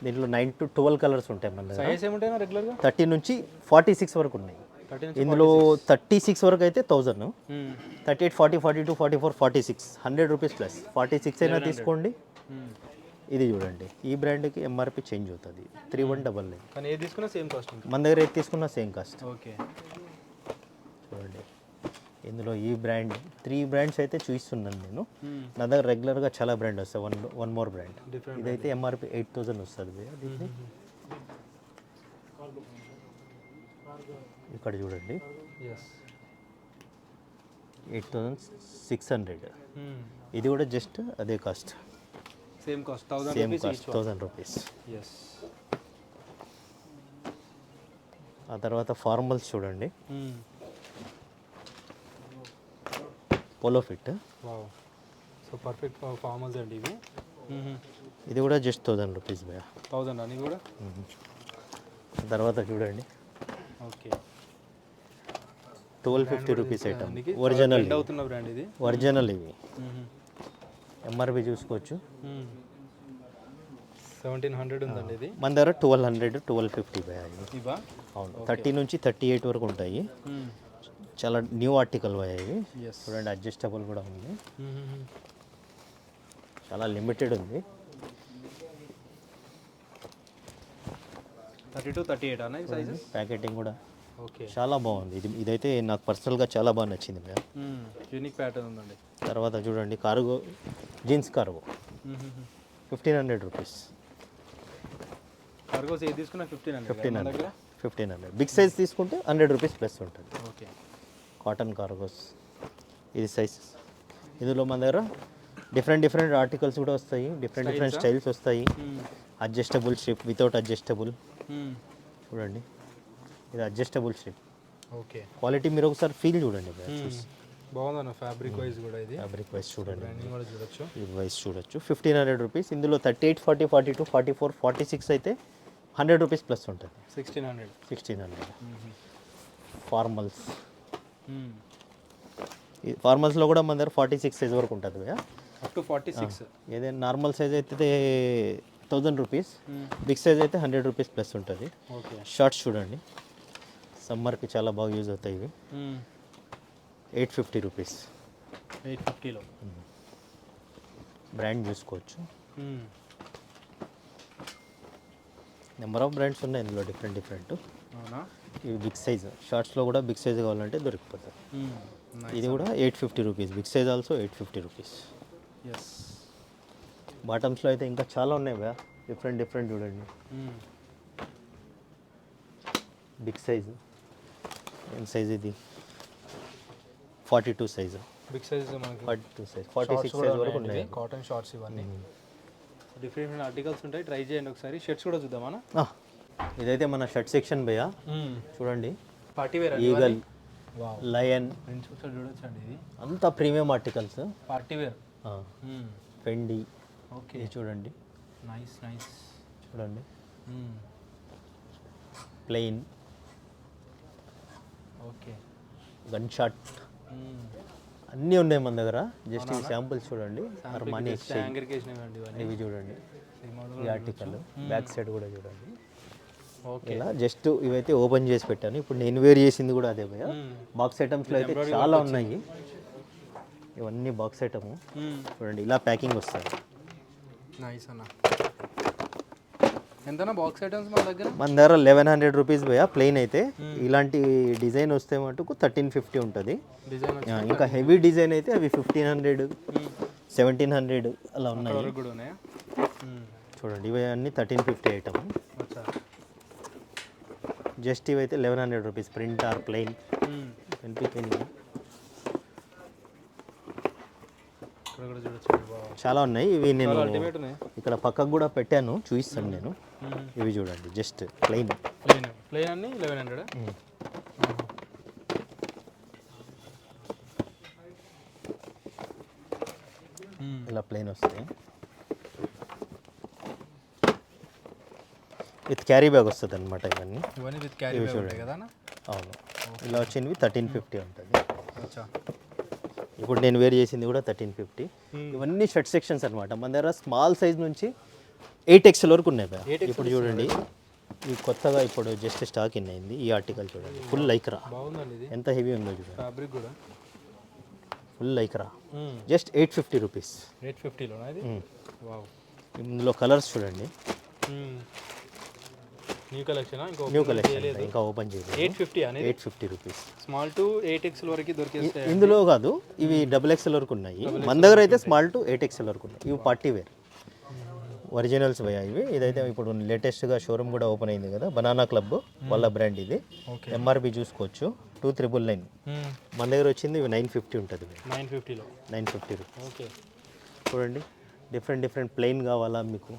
దీంట్లో 9 to 12 కలర్స్ ఉంటాయి మన దగ్గర. సైజ్ ఏముంటాయి రెగ్యులర్గా? 30 నుంచి 46 వరకు ఉన్నాయి. ఇందులో 36 వరకు అయితే 1000, 38, 40, 42, 44, 46, 100 రూపీస్ ప్లస్. 46 అయినా తీసుకోండి. ఇది చూడండి, ఈ బ్రాండ్కి ఎంఆర్పి చేంజ్ అవుతుంది 3199. కానీ ఏది తీసుకున్నా సేమ్ కాస్ట్ ఉంటుంది. మన దగ్గర ఏది తీసుకున్నా సేమ్ కాస్ట్. ఓకే. చూడండి ఇందులో ఈ బ్రాండ్ 3 బ్రాండ్స్ అయితే చూపిస్తున్నాను నేను. నా దగ్గర రెగ్యులర్గా చాలా బ్రాండ్ వస్తాయి. One more brand. ఇదైతే ఎంఆర్పి 8000 వస్తుంది. ఇక్కడ చూడండి 8600. ఇది కూడా జస్ట్ అదే కాస్ట్, సేమ్ కాస్ట్. 1000 రూపీస్. ఆ తర్వాత ఫార్మల్స్ చూడండి, polo fit. Wow, so perfect formals అండి ఇవి. ఇది కూడా జస్ట్ 1000 రూపీస్ భయ. 1000 అని కూడా. తర్వాత చూడండి ఓకే, 1250 రూపీస్ ఐటమ్. ఒరిజినల్ అవుతున్న బ్రాండ్ ఇది. ఒరిజినల్ ఇవి. ఎంఆర్పి చూసుకోవచ్చు. 1700 ఉందండి ఇది. మన దగ్గర 1200, 1250 భయ. ఇవా? అవును, 30 నుంచి 38 వరకు ఉంటాయి. చాలా న్యూ ఆర్టికల్ భయ ఇవి. చూడండి అడ్జస్టబుల్ కూడా ఉంది, చాలా లిమిటెడ్ ఉంది. 32, 38 అన్న ఈ సైజెస్. ప్యాకెటింగ్ కూడా ఓకే, చాలా బాగుంది. ఇదైతే నాకు పర్సనల్గా చాలా బాగా నచ్చింది భయ. యూనిక్ ప్యాటర్న్ ఉందండి. తర్వాత చూడండి cargo, jeans cargo 1500 rupees. Cargos ఏది తీసుకున్నా 1500. 1500. బిగ్ సైజ్ తీసుకుంటే 100 రూపీస్ ప్లస్ ఉంటుంది. ఓకే. కాటన్ కార్గోస్ ఇది సైజ్. ఇందులో మన దగ్గర డిఫరెంట్ ఆర్టికల్స్ కూడా వస్తాయి. డిఫరెంట్ స్టైల్స్ వస్తాయి. Adjustable strip, without adjustable. చూడండి ఇది అడ్జస్టబుల్ స్ట్రిప్. ఓకే. క్వాలిటీ మీరు ఒకసారి ఫీల్ చూడండి. బాగుందన్న ఫ్యాబ్రిక్ వైజ్ కూడా. ఇది ఫ్యాబ్రిక్ వైజ్ చూడండి, కూడా చూడొచ్చు. ఈ వైజ్ చూడొచ్చు. 1500 రూపీస్. ఇందులో 38, 40, 42, 44, 46 అయితే 100 రూపీస్ ప్లస్ ఉంటుంది. 1600. ఫార్మల్స్, ఈ ఫార్మల్స్లో కూడా మన దగ్గర 46 సైజ్ వరకు ఉంటుంది భయ్యా. Up to 46. ఏదైనా నార్మల్ సైజ్ అయితే 1000 రూపీస్, బిగ్ సైజ్ అయితే 100 రూపీస్ ప్లస్ ఉంటుంది. ఓకే. షార్ట్స్ చూడండి, సమ్మర్కి చాలా బాగా యూజ్ అవుతాయి ఇవి. 850 రూపీస్. 850లో బ్రాండ్ చూసుకోవచ్చు. నెంబర్ ఆఫ్ బ్రాండ్స్ ఉన్నాయి ఇందులో, డిఫరెంట్. అవునా. ఇవి బిగ్ సైజ్. షార్ట్స్లో కూడా బిగ్ సైజ్ కావాలంటే దొరికిపోతుంది. ఇది కూడా 850 rupees. Big size also 850 rupees. Yes. బాటమ్స్లో అయితే ఇంకా చాలా ఉన్నాయి భయ్యా, డిఫరెంట్ చూడండి. Big size. ఏం సైజ్ ఇది? 42 సైజు. బిగ్ సైజ్ మనకి 42 సైజ్ 46 సైజ్ వరకు ఉన్నాయి. కాటన్ షార్ట్స్ ఇవన్నీ డిఫరెంట్ ఆర్టికల్స్ ఉంటాయి. ట్రై చేయండి ఒకసారి. షర్ట్స్ కూడా చూద్దామా? ఇదైతే మన షర్ట్ సెక్షన్ భయ్యా, చూడండి. Party wear eagle, lion, prints ఒకసారి చూడొచ్చండి. ఇది అంతా premium articles. Party wear Fendi. Okay, ఇది చూడండి, నైస్ నైస్. చూడండి ప్లెయిన్, ఓకే, గన్ షాట్ అన్నీ ఉన్నాయి మన దగ్గర. జస్ట్ ఈ శాంపుల్స్ చూడండి. అర్మానీ ఎక్స్చేంజ్ ఇవి చూడండి. ఈ ఆర్టికల్ బ్యాక్ సైడ్ కూడా చూడండి. ఇలా జస్ట్ ఇవైతే ఓపెన్ చేసి పెట్టాను. ఇప్పుడు నేను వేర్ చేసింది కూడా అదే భయ్యా. బాక్స్ ఐటమ్స్లో అయితే చాలా ఉన్నాయి. ఇవన్నీ బాక్స్ ఐటమ్ చూడండి, ఇలా ప్యాకింగ్ వస్తుంది. నైస్ అన్న. ఎంతనా బాక్స్ ఐటమ్స్ మన దగ్గర? మన దగ్గర 1100 రూపీస్ భయ్యా ప్లెయిన్ అయితే. ఇలాంటి డిజైన్ వస్తే మటుకు 1350 ఉంటుంది. ఇంకా హెవీ డిజైన్ అయితే అవి 1500, 1700 అలా ఉన్నాయి. చూడండి, ఇవి అన్నీ 1350 ఐటమ్. జస్ట్ ఇవైతే 1100 రూపీస్ ప్రింట్ ఆర్ ప్లెయిన్. చాలా ఉన్నాయి. ఇవి నేను ఇక్కడ పక్కకు కూడా పెట్టాను, చూపిస్తాను నేను. ఇవి చూడండి, జస్ట్ ప్లెయిన్ అన్ని 1100. ఇలా ప్లెయిన్ వస్తాయి. విత్ క్యారీ బ్యాగ్ వస్తుంది అనమాట. ఇవన్నీ విత్ క్యారీ బ్యాగ్ ఉంటాయి కదా? అవును. ఇలా వచ్చినవి 1350 ఉంటుంది. ఇప్పుడు నేను వేర్ చేసింది కూడా 1350. ఇవన్నీ షర్ట్ సెక్షన్స్ అనమాట. మన దగ్గర స్మాల్ సైజ్ నుంచి 8XL వరకు ఉన్నాయి భయ్యా. ఇప్పుడు చూడండి, ఈ కొత్తగా ఇప్పుడు జస్ట్ స్టాక్ ఇన్ అయింది. ఈ ఆర్టికల్ చూడండి, ఫుల్ లైక్రా. ఎంత హెవీ ఉందో చూడండి. ఫ్యాబ్రిక్ కూడా ఫుల్ లైక్రా. Just 850 rupees. 850లో ఇందులో కలర్స్ చూడండి. న్యూ కలెక్షన్ ఇంకా ఓపెన్ చేయలేదు. 850 రూపీస్. స్మాల్ టు 8XL వరకు దొరికేస్తాయి. ఇందులో కాదు, ఇవి XXL వరకు ఉన్నాయి. మన దగ్గర అయితే స్మాల్ టు 8XL వరకు ఉన్నాయి. ఇవి పార్టీ వేర్ ఒరిజినల్స్ భయ్యా ఇవి. ఇదైతే ఇప్పుడు లేటెస్ట్గా షోరూమ్ కూడా ఓపెన్ అయింది కదా, బనానా క్లబ్ వాళ్ళ బ్రాండ్ ఇది. ఎంఆర్పి చూసుకోవచ్చు 2999. మన దగ్గర వచ్చింది ఇవి 950 ఉంటుంది. 950 రూపీస్. ఓకే, చూడండి, డిఫరెంట్ ప్లెయిన్ కావాలా మీకు?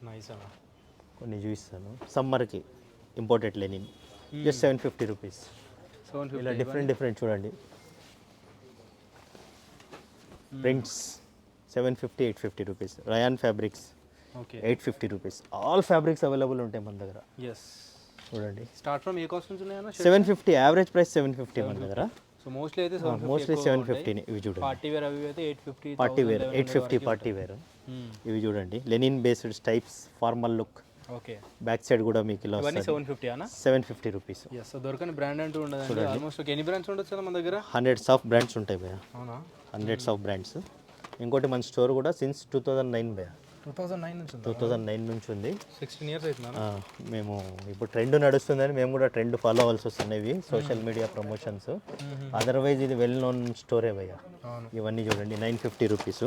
నైస్ అన్న. కొన్ని చూపిస్తాను. సమ్మర్కి ఇంపోర్టెడ్ లెనిన్ జస్ట్ 750 రూపీస్. ఇలా డిఫరెంట్ చూడండి. Prints 750, 850 rupees. Rayon fabrics 850 rupees. All fabrics available ఉంటాయి మన దగ్గర. చూడండి, స్టార్ట్ ఫ్రమ్ ఏ కాస్ట్ నుంచి ఉన్నాయన్న? 750. యావరేజ్ ప్రైస్ 750 మన దగ్గర. సో మోస్ట్లీ అయితే 750. ఇవి చూడండి, పార్టీ వేర్ అవి అయితే 850. Party wear 850 party wear. ఇవి చూడండి, linen based types, formal look. Okay, back side కూడా మీకు ఇలా 750 అన్న? 750 రూపీస్. సో దొరకని బ్రాండ్ అంటూ ఉండదు. ఆల్మోస్ట్ ఎన్ని బ్రాండ్స్ ఉండొచ్చు మన దగ్గర? హండ్రెడ్స్ ఆఫ్ బ్రాండ్స్ ఉంటాయి భయ్యా. అవునా? Hundreds of brands. ఇంకోటి మన స్టోర్ కూడా సిన్స్ 2009 భయ్యా. 2009 నుంచి ఉంది. 16 ఇయర్స్ అవుతుందా? మేము ఇప్పుడు ట్రెండ్ నడుస్తుందని మేము కూడా ట్రెండ్ ఫాలో అవ్వాల్సి వస్తున్నాయి. Social media promotions. అదర్వైజ్ ఇది వెల్ నోన్ స్టోరే భయ్యా. ఇవన్నీ చూడండి 950 రూపీస్.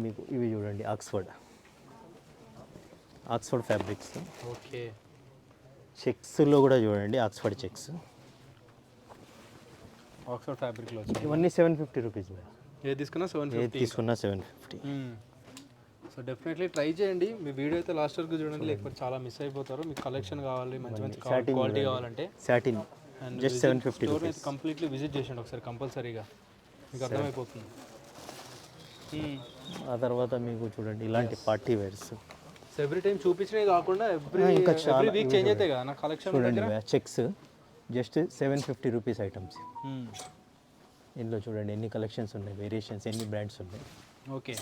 మీకు ఇవి చూడండి, ఆక్స్ఫర్డ్ ఫ్యాబ్రిక్స్. ఓకే, చెక్స్లో కూడా చూడండి, ఆక్స్ఫర్డ్ చెక్స్. ఆక్స్ఫర్డ్ ఫ్యాబ్రిక్లో ఇవన్నీ 750 రూపీస్. ఏది తీసుకున్నా 750. సో డెఫినెట్లీ ట్రై చేయండి. మీ వీడియో అయితే లాస్ట్ వరకు చూడండి, లేకపోతే చాలా మిస్ అయిపోతారు. మీకు కలెక్షన్ కావాలి, మంచి క్వాలిటీ కావాలంటే satin just 750 rupees. Completely visit చేయండి ఒకసారి కంపల్సరీగా, మీకు అర్థమైపోతుంది. ఆ తర్వాత మీకు చూడండి ఇలాంటి పార్టీ వేర్స్. ఎవ్రీ టైం చూపించినవి కాకుండా ఎవ్రీ వీక్ చేంజ్ అవుతాయి కదా నా కలెక్షన్. చూడండి చెక్స్ జస్ట్ 750 రూపీస్ ఐటమ్స్. ఇందులో చూడండి ఎన్ని కలెక్షన్స్ ఉన్నాయి, వేరియేషన్స్, ఎన్ని బ్రాండ్స్ ఉన్నాయి. ఓకే,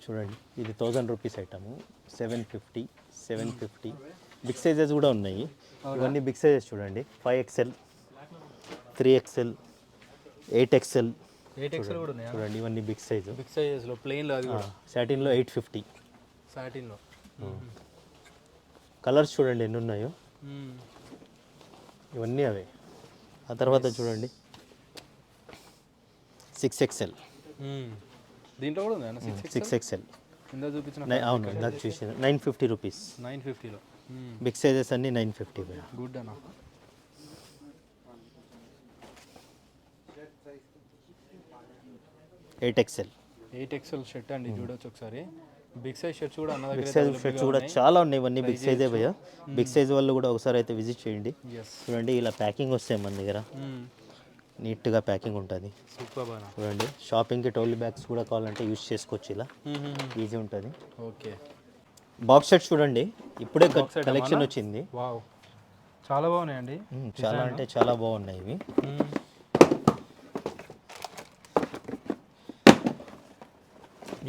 చూడండి, ఇది 1000 రూపీస్ ఐటమ్. 750. బిగ్ సైజెస్ కూడా ఉన్నాయి. ఇవన్నీ బిగ్ సైజెస్ చూడండి, 5XL, 3XL, 8XL కూడా ఉన్నాయి. చూడండి, ఇవన్నీ బిగ్ సైజ్. బిగ్ సైజెస్లో ప్లెయిన్లో అది కూడా సాటిన్లో 850. సాటిన్లో కలర్స్ చూడండి ఎన్ని ఉన్నాయో. ఇవన్నీ అవే. ఆ తర్వాత చూడండి 6XL. దీంట్లో కూడా ఉంది 6XL. కింద చూపించిన అవును, నాకు చూసిన 950 రూపీస్. 950లో బిగ్ సైజెస్ అన్ని 950 భయ్యా. గుడ్ అన్న. 8XL 8XL షర్ట్ అండి, చూడొచ్చు ఒకసారి. బిగ్ సైజ్ షర్ట్స్ కూడా అన్న బిగ్ దగ్గర సైజ్ షర్ట్స్ కూడా చాలా ఉన్నాయి. ఇవన్నీ బిగ్ సైజే భయ్యా. బిగ్ సైజ్ వాళ్ళు కూడా ఒకసారి అయితే విజిట్ చేయండి. చూడండి ఇలా ప్యాకింగ్ వస్తాయి మన దగ్గర, నీట్గా ప్యాకింగ్ ఉంటుంది. సూపర్ అన్న. చూడండి షాపింగ్కి ట్రోలీ బ్యాగ్స్ కూడా కావాలంటే యూజ్ చేసుకోవచ్చు, ఇలా ఈజీ ఉంటుంది. ఓకే. బాక్స్ షర్ట్స్ చూడండి, ఇప్పుడే కలెక్షన్ వచ్చింది. వావ్, చాలా బాగున్నాయండి. చాలా అంటే చాలా బాగున్నాయి ఇవి.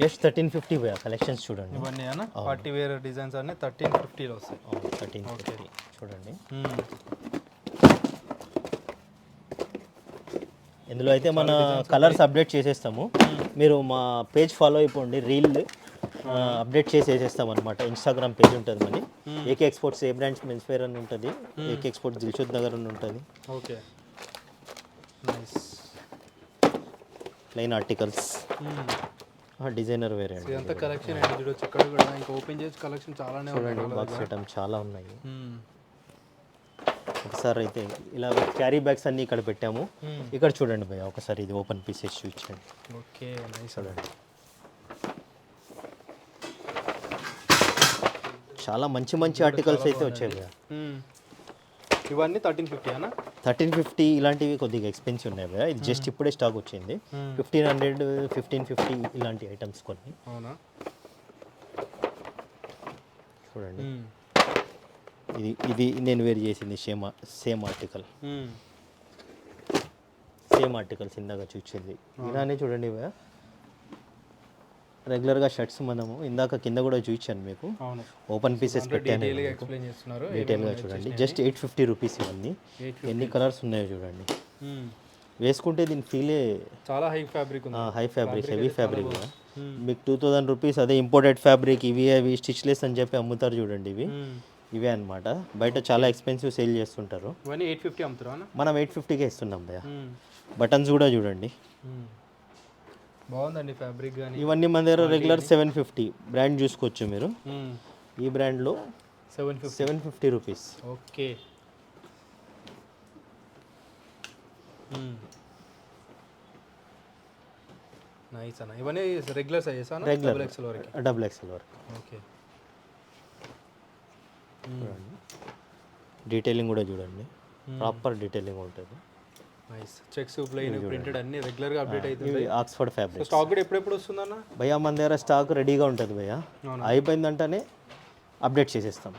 జస్ట్ 1350 భయ్యా. కలెక్షన్స్ చూడండి ఇవన్నీ అన్న పార్టీ వేర్ డిజైన్స్ అన్నీ 1350లో వస్తాయి. 1350 చూడండి. ఇందులో అయితే మన కలర్స్ అప్డేట్ చేసేస్తాము. మీరు మా పేజ్ ఫాలో అయిపోండి. రీల్ అప్డేట్ చేసి వేసేస్తాం అనమాట. ఇన్స్టాగ్రామ్ పేజ్ ఉంటుంది మరి. ఏకే ఎక్స్పోర్ట్స్ ఏ బ్రాండ్స్ మెన్స్ వేర్ అని ఉంటుంది. ఏకే ఎక్స్పోర్ట్స్ దిల్షుద్ నగర్ అని ఉంటుంది. Okay. Nice. Plain articles, designer వేరే అండి. ఇదంతా కలెక్షన్ అండి, చూడొచ్చు. ఇక్కడ కూడా ఇంకా ఓపెన్ చేసి కలెక్షన్ చాలానే చూడండి. బాక్స్ ఐటమ్ చాలా ఉన్నాయి. ఒకసారి అయితే ఇలా క్యారీ బ్యాగ్స్ అన్ని ఇక్కడ పెట్టాము. ఇక్కడ చూడండి భయ్యా, ఒకసారి ఇది ఓపెన్ పీసెస్ చూపించండి. Okay, nice. చూడండి చాలా మంచి మంచి ఆర్టికల్స్ అయితే వచ్చాయి భయ్యా. ఇవన్నీ 1350 అన్న. 1350 ఇలాంటివి కొద్దిగా ఎక్స్పెన్సివ్ ఉన్నాయి భయ్యా. ఇది జస్ట్ ఇప్పుడే స్టాక్ వచ్చింది. 1500, 1550 ఇలాంటి ఐటమ్స్ కొన్ని. అవునా. చూడండి ఇది ఇది నేను వేర్ చేసింది సేమ్ ఆర్టికల్. సేమ్ ఆర్టికల్స్ ఇందాక చూసింది ఇలానే చూడండి భయ్యా. రెగ్యులర్గా షర్ట్స్ మనము ఇందాక కింద కూడా చూపించాను మీకు. ఓపెన్ పీసెస్ పెట్టాను డీటెయిల్గా. చూడండి జస్ట్ 850 రూపీస్ ఇవన్నీ. ఎన్ని కలర్స్ ఉన్నాయో చూడండి. వేసుకుంటే దీని ఫీలే చాలా హై ఫ్యాబ్రిక్, హెవీ ఫ్యాబ్రిక్. మీకు 2000 రూపీస్ అదే ఇంపోర్టెడ్ ఫ్యాబ్రిక్. ఇవి స్టిచ్లెస్ అని చెప్పి అమ్ముతారు చూడండి. ఇవే అనమాట. బయట చాలా ఎక్స్పెన్సివ్ సేల్ చేస్తుంటారు. 850 అమ్ముతారా? మనం 850కే ఇస్తున్నాం భయ్యా. బటన్స్ కూడా చూడండి, బాగుందండి ఫ్యాబ్రిక్ కానీ. ఇవన్నీ మన దగ్గర రెగ్యులర్ 750. బ్రాండ్ చూసుకోవచ్చు మీరు. ఈ బ్రాండ్లో 750 రూపీస్. ఓకే. నైస్ అన్న. ఇవన్నీ రెగ్యులర్ సైజెస్ అన్న? రెగ్యులర్ డబుల్ ఎక్స్ఎల్ వరకు. ఓకే. డీటెయిలింగ్ కూడా చూడండి, ప్రాపర్ డీటెయిలింగ్ ఉంటుంది. నైస్. చెక్స్, ప్లెయిన్, ప్రింటెడ్ అన్ని రెగ్యులర్ గా అప్డేట్ అవుతుంది. Oxford fabric. స్టాక్ కూడా ఎప్పుడెప్పుడు వస్తుందన్న భయ్యా? మన దగ్గర స్టాక్ రెడీగా ఉంటుంది భయ్యా. అయిపోయిందంటేనే అప్డేట్ చేసేస్తాం.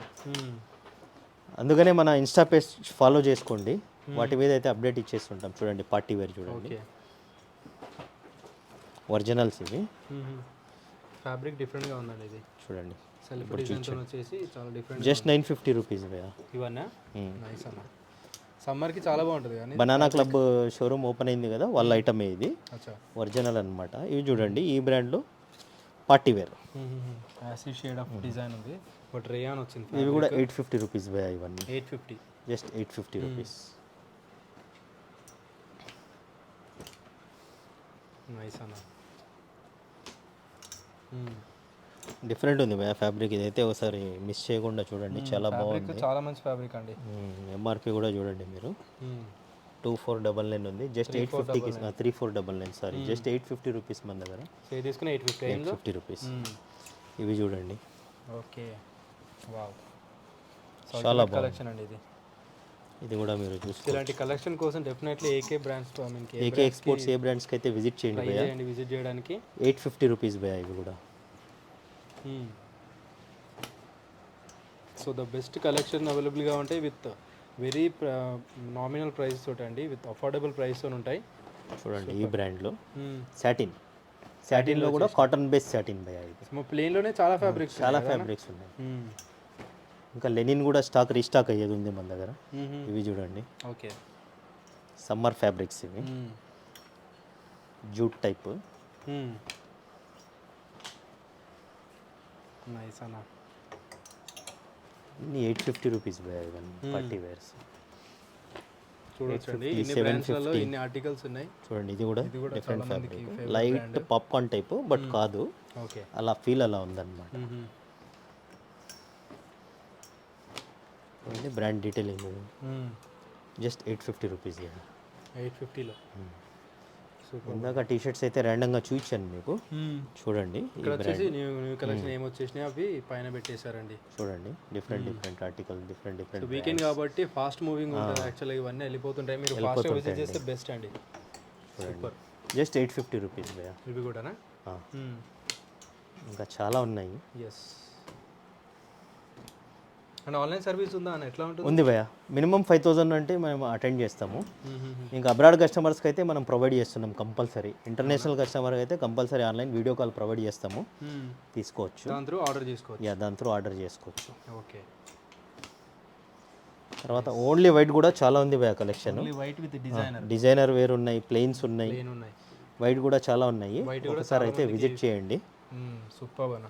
అందుకనే మన ఇన్స్టా పేజ్ ఫాలో చేసుకోండి. వాటి మీద అయితే అప్డేట్ ఇచ్చేస్తుంటాం. చూడండి పార్టీ వేర్ చూడండి, ఒరిజినల్స్ ఇవి. ఫ్యాబ్రిక్ డిఫరెంట్గా ఉందండి ఇది. చూడండి సెల్ఫ్ డిజైన్తో వచ్చేసి చాలా డిఫరెంట్. జస్ట్ 950 రూపీస్ భయ్యా ఇవన్నా. నైస్ అన్న. సమ్మర్కి చాలా బాగుంటుంది. కానీ బనానా క్లబ్ షోరూమ్ ఓపెన్ అయింది కదా, వాళ్ళ ఐటమే ఇది. ఒరిజినల్ అనమాట. ఇవి చూడండి, ఈ బ్రాండ్లో party wear. Acid shade of design ఉంది, బట్ రేయాన్ వచ్చింది. ఇవి కూడా 850 రూపీస్ భయ్యా. ఇవన్నీ 850, జస్ట్ 850 రూపీస్. నైస్ అన్న. డిఫరెంట్ ఉంది భయ్యా ఫ్యాబ్రిక్. ఇదైతే ఒకసారి మిస్ చేయకుండా చూడండి, చాలా బాగుంది. చాలా మంచి ఫ్యాబ్రిక్ అండి. ఎంఆర్పి కూడా చూడండి మీరు. 2499 ఉంది. జస్ట్ 850కి 3499 సారీ, జస్ట్ 850 రూపీస్ మన దగ్గర. 850 రూపీస్. ఇవి చూడండి. ఓకే, వావ్, చాలా బాగుంది కలెక్షన్ అండి ఇది. ఇది కూడా మీరు చూస్తే ఇలాంటి కలెక్షన్ కోసం definitely AK brands, AK exports A బ్రాండ్స్కి అయితే విజిట్ చేయండి భయ్యా. విజిట్ చేయడానికి 850 రూపీస్ భయ్యా. ఇవి కూడా సో ద బెస్ట్ కలెక్షన్ అవైలబుల్గా ఉంటాయి విత్ వెరీ నామినల్ ప్రైస్ తోటి అండి, విత్ అఫోర్డబుల్ ప్రైస్ తో ఉంటాయి. చూడండి ఈ బ్రాండ్లో సాటిన్లో కూడా కాటన్ బేస్ సాటిన్ భయ్యా. ఇది ప్లెయిన్లోనే చాలా ఫ్యాబ్రిక్స్ ఉన్నాయి. ఇంకా లెనిన్ కూడా స్టాక్ రీస్టాక్ అయ్యేది ఉంది మన దగ్గర. ఇవి చూడండి. ఓకే, సమ్మర్ ఫ్యాబ్రిక్స్ ఇవి. Jute type. నైస్ అన్న. 850 రూపీస్ భయ్యా. ఇవన్నీ పార్టీ వేర్స్. చూడొచ్చండి, ఇన్ని బ్రాండ్స్లలో ఇన్ని ఆర్టికల్స్ ఉన్నాయి. చూడండి ఇది కూడా different fabric, light popcorn type but కాదు. ఓకే, అలా ఫీల్ అలా ఉందన్నమాట. చూడండి బ్రాండ్ డీటెయిలింగ్ జస్ట్ 850 రూపీస్. 850లో సూపర్. ఇందాక టీ షర్ట్స్ అయితే ర్యాండమ్గా చూపించాను మీకు, చూడండి. ఇక్కడ వచ్చేసి న్యూ కలెక్షన్ ఏమొచ్చేసినాయి అవి పైన పెట్టేశారండి. చూడండి డిఫరెంట్ ఆర్టికల్, డిఫరెంట్ వీకెండ్ కాబట్టి ఫాస్ట్ మూవింగ్ ఉంటుంది యాక్చువల్గా, ఇవన్నీ వెళ్ళిపోతుంటాయి. మీరు ఫాస్ట్గా విజిట్ చేస్తే బెస్ట్ అండి. సూపర్. జస్ట్ 850 రూపీస్ భయ్యా. ఇవి కూడానా? ఇంకా చాలా ఉన్నాయి. ఎస్. అండ్ ఆన్లైన్ సర్వీస్ ఉందా అని ఎట్లా ఉంటుంది? ఉంది భయ్యా. మినిమం 5000 అంటే మేము అటెండ్ చేస్తాము. ఇంకా అబ్రాడ్ కస్టమర్స్కి అయితే మనం ప్రొవైడ్ చేస్తున్నాం కంపల్సరీ. ఇంటర్నేషనల్ కస్టమర్ అయితే compulsory online video call provide చేస్తాము, తీసుకోవచ్చు. దాని త్రూ ఆర్డర్ చేసుకోవచ్చు. దాని త్రూ ఆర్డర్ చేసుకోవచ్చు. ఓకే. తర్వాత ఓన్లీ వైట్ కూడా చాలా ఉంది భయ్యా collection. White with designer, designer wear ఉన్నాయి, ప్లెయిన్స్ ఉన్నాయి, ఉన్నాయి. వైట్ కూడా చాలా ఉన్నాయి. ఒకసారి అయితే విజిట్ చేయండి. సూపర్ అన్న.